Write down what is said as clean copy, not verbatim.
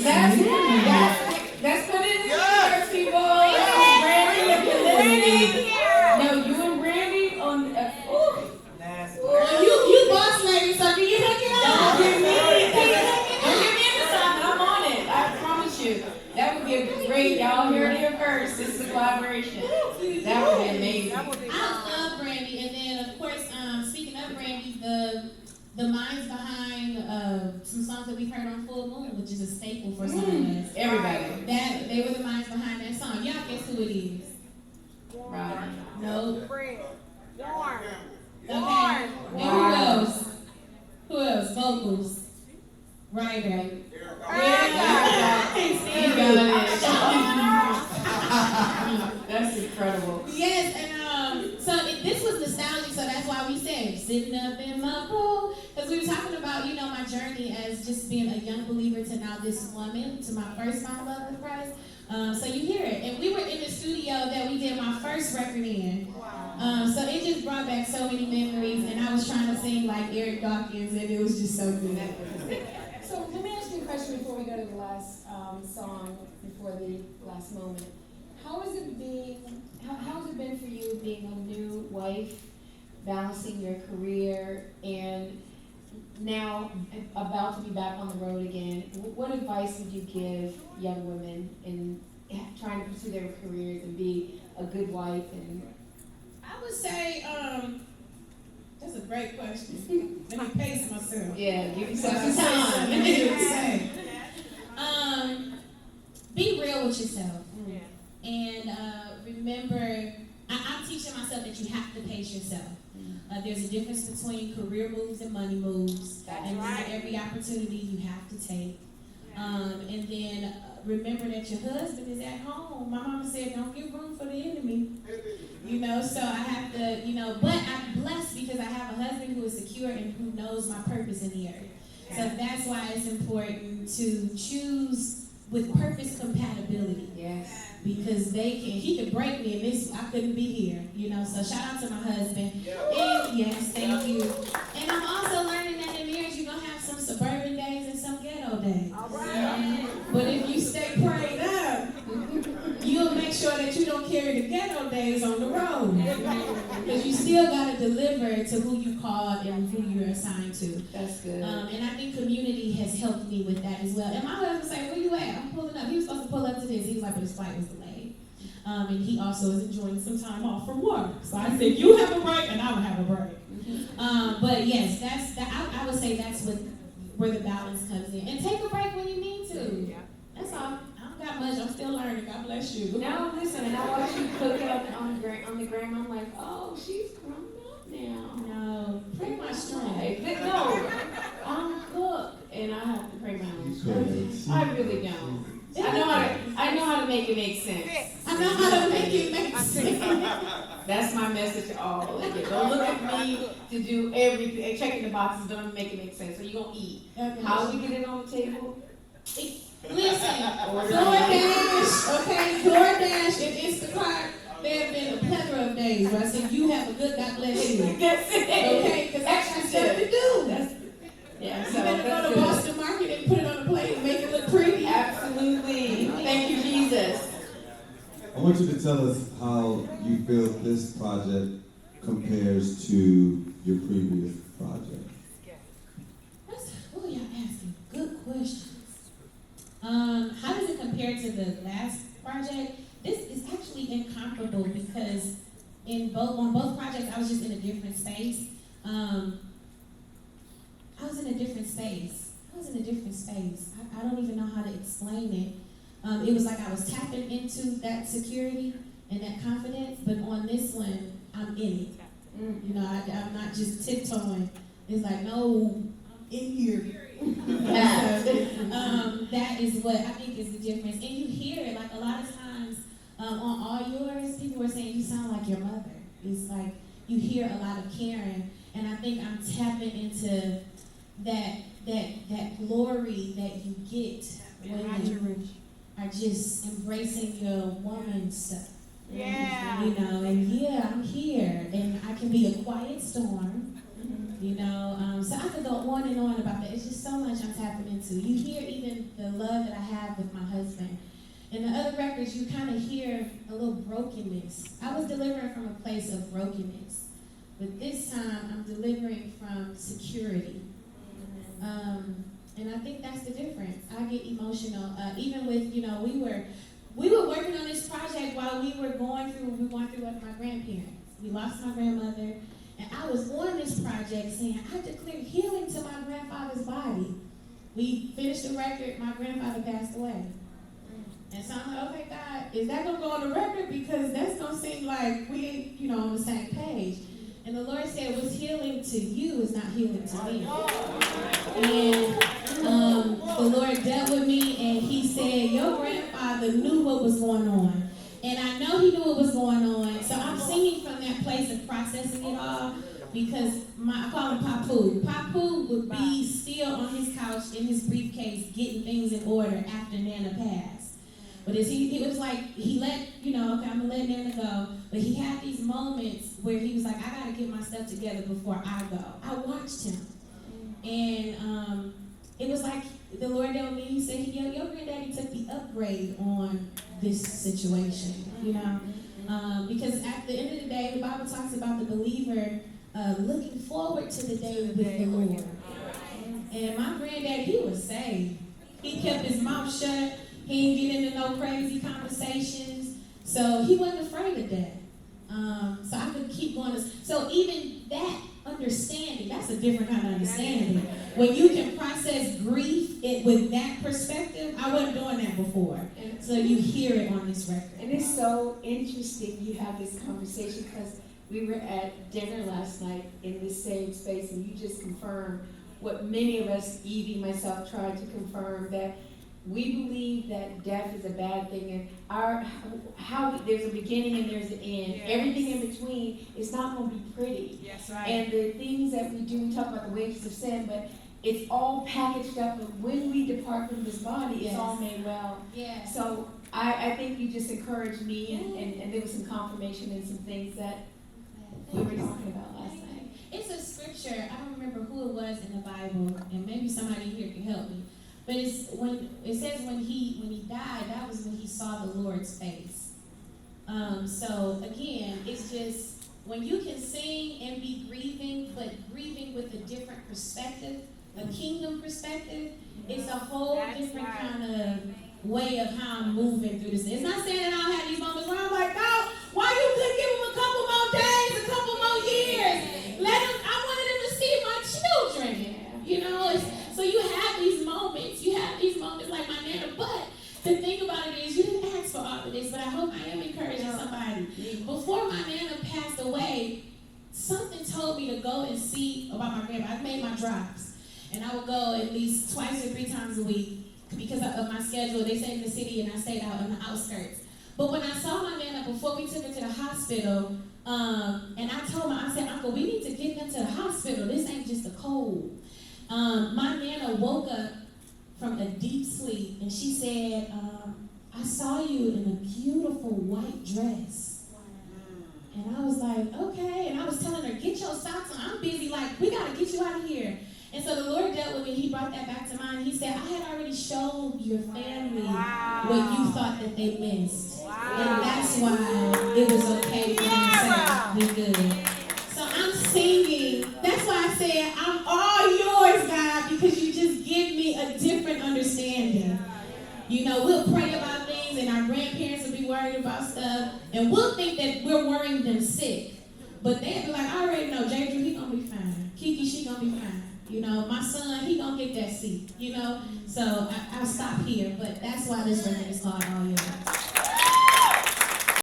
That's put it in the universe, people. Brandy, if you're listening. No, you and Brandy on. You boss lady, so do you hook it up? Don't give me the sign. I'm on it. I promise you. That would be a great. Y'all heard it here first. This is a collaboration. That would be amazing. I love Brandy, and then of course, speaking of Brandy, the minds behind some songs that we've heard on Full Moon, which is a staple for some of us. Everybody. That they were the minds behind that song. Y'all guess who it is? Right. No. Yarn. Okay. And who else? Who else? Vocals. Right. That's incredible. Yes, and so this was nostalgic, so that's why we said sitting up in my pool, because we were talking about, my journey as just being a young believer to now this woman, to my first found love with Christ. So you hear it, and we were in the studio that we did my first record in. So it just brought back so many memories, and I was trying to sing like Eric Dawkins, and it was just so good. So let me ask you a question before we go to the last song, before the last moment. How has it been for you being a new wife, balancing your career, and now about to be back on the road again? What advice would you give young women in trying to pursue their careers and be a good wife? And I would say, that's a great question. Let me pace myself. yeah, give yourself Some some time. time. Be real with yourself. And remember, I'm teaching myself that you have to pace yourself. There's a difference between career moves and money moves. And not every opportunity you have to take. And then remember that your husband is at home. My mama said, don't give room for the enemy. So I have to, but I'm blessed because I have a husband who is secure and who knows my purpose in the earth. So that's why it's important to choose with purpose compatibility. Yes. Because he could break me and I couldn't be here, so shout out to my husband. And yes, thank you. And I'm also learning that in marriage you're gonna have some suburban days and some ghetto days. All right. But if you stay prayed up, you'll make sure that you don't carry the ghetto days on the road. Because you still gotta deliver to who you called and who you're assigned to. That's good. And I think community has helped me with that as well. And my husband said, where you at? I'm pulling up. He was supposed to pull up to this. He was like, but his flight was delayed. And he also is enjoying some time off from work. So I said, you have a break and I will have a break. But yes, I would say that's where the balance comes in. And take a break when you need to. That's all. I don't got much. I'm still learning. God bless you. Now listen, and I watch you cook up on the gram. I'm like, oh, she's grown up now. No, pray my strength. But no, I'm a cook, and I have to pray my own strength. I really don't. I know how to make it make sense. I know how to make it make sense. That's my message to all of you. Don't look at me to do everything. Checking the boxes don't make it make sense. So you're going to eat. How do we get it on the table? Listen, DoorDash, and Instacart, there have been a plethora of days where I said, you have a good, God bless you. That's it. Okay, because I got stuff to do. Yeah, You so better go to Boston Market and put it on a plate and make it look pretty. Absolutely. Thank you, Jesus. I want you to tell us how you feel this project compares to your previous project. Y'all asking good questions. How does it compare to the last project? This is actually incomparable because on both projects I was just in a different space. I was in a different space. I don't even know how to explain it. It was like I was tapping into that security and that confidence, but on this one, I'm in it. I'm not just tiptoeing. It's like, no, I'm in here. That is what I think is the difference. And you hear it, like a lot of times on all yours, people were saying, you sound like your mother. It's like you hear a lot of caring, and I think I'm tapping into that glory that you get when you are just embracing your woman stuff. Yeah. And I'm here, and I can be a quiet storm. You know, so I could go on and on about that. It's just so much I'm tapping into. You hear even the love that I have with my husband. In the other records, you kind of hear a little brokenness. I was delivering from a place of brokenness. But this time, I'm delivering from security. And I think that's the difference. I get emotional. Even with, you know, we were working on this project while we were going through with my grandparents. We lost my grandmother. And I was on this project saying, I declare healing to my grandfather's body. We finished the record, my grandfather passed away. And so I'm like, okay, God, is that going to go on the record? Because that's going to seem like we ain't, you know, on the same page. And the Lord said, what's healing to you is not healing to me. And the Lord dealt with me, and he said, your grandfather knew what was going on. And I know he knew what was going on. So I'm singing from that place of processing it all, because I call him Papu. Papu would be still on his couch in his briefcase getting things in order after Nana passed. But it was like he let, you know, okay, I'm going to let Nana go. But he had these moments where he was like, I got to get my stuff together before I go. I watched him. And it was like the Lord told me, he said, your granddaddy took the upgrade on this situation, you know. Because at the end of the day, the Bible talks about the believer looking forward to the day with the Lord. And my granddaddy, he was saved. He kept his mouth shut. He didn't get into no crazy conversations. So he wasn't afraid of that. So I could keep going. So even that understanding, that's a different kind of understanding. When you can process grief with that perspective, I wasn't doing that before. So you hear it on this record. And it's so interesting you have this conversation, because we were at dinner last night in this same space, and you just confirmed what many of us, Evie, myself, tried to confirm, that we believe that death is a bad thing, and there's a beginning and there's an end. Yes. Everything in between is not going to be pretty. Yes, right. And the things that we do, we talk about the wages of sin, but it's all packaged up, and when we depart from this body, it's all made well. Yeah. So I think you just encouraged me, and there was some confirmation in some things that we were talking about last night. It's a scripture, I don't remember who it was in the Bible, and maybe somebody here can help me. But it says when he died, that was when he saw the Lord's face. So again, it's just when you can sing and be grieving, but grieving with a different perspective, a kingdom perspective, it's a whole different kind of way of how I'm moving through this. It's not saying that I don't have these moments where I'm like, God, why you couldn't give them a couple more days, a couple more years? I wanted them to see my children. You know, so you have these moments like my Nana, but the thing about it is you didn't ask for all of this, but I hope I am encouraging somebody. Before my Nana passed away, something told me to go and see about my grandma. I made my drops, and I would go at least 2 or 3 times a week because of my schedule. They stayed in the city and I stayed out in the outskirts. But when I saw my Nana, before we took her to the hospital, and I told her, I said, Uncle, we need to get her to the hospital. This ain't just a cold. My Nana woke up from a deep sleep, and she said, I saw you in a beautiful white dress. And I was like, okay. And I was telling her, get your socks on. I'm busy, like, we got to get you out of here. And so the Lord dealt with me. He brought that back to mind. He said, I had already showed your family what you thought that they missed. And that's why it was okay for them to say, be good. So I'm singing. That's why I said, I'm all yours, God, because you just give me a different understanding. You know, we'll pray about things, and our grandparents will be worried about stuff, and we'll think that we're worrying them sick. But they'll be like, I already know, J. Drew, he gonna be fine. Kiki, she gonna be fine. You know, my son, he gonna get that seat, you know? So I'll stop here, but that's why this record is called All Yours.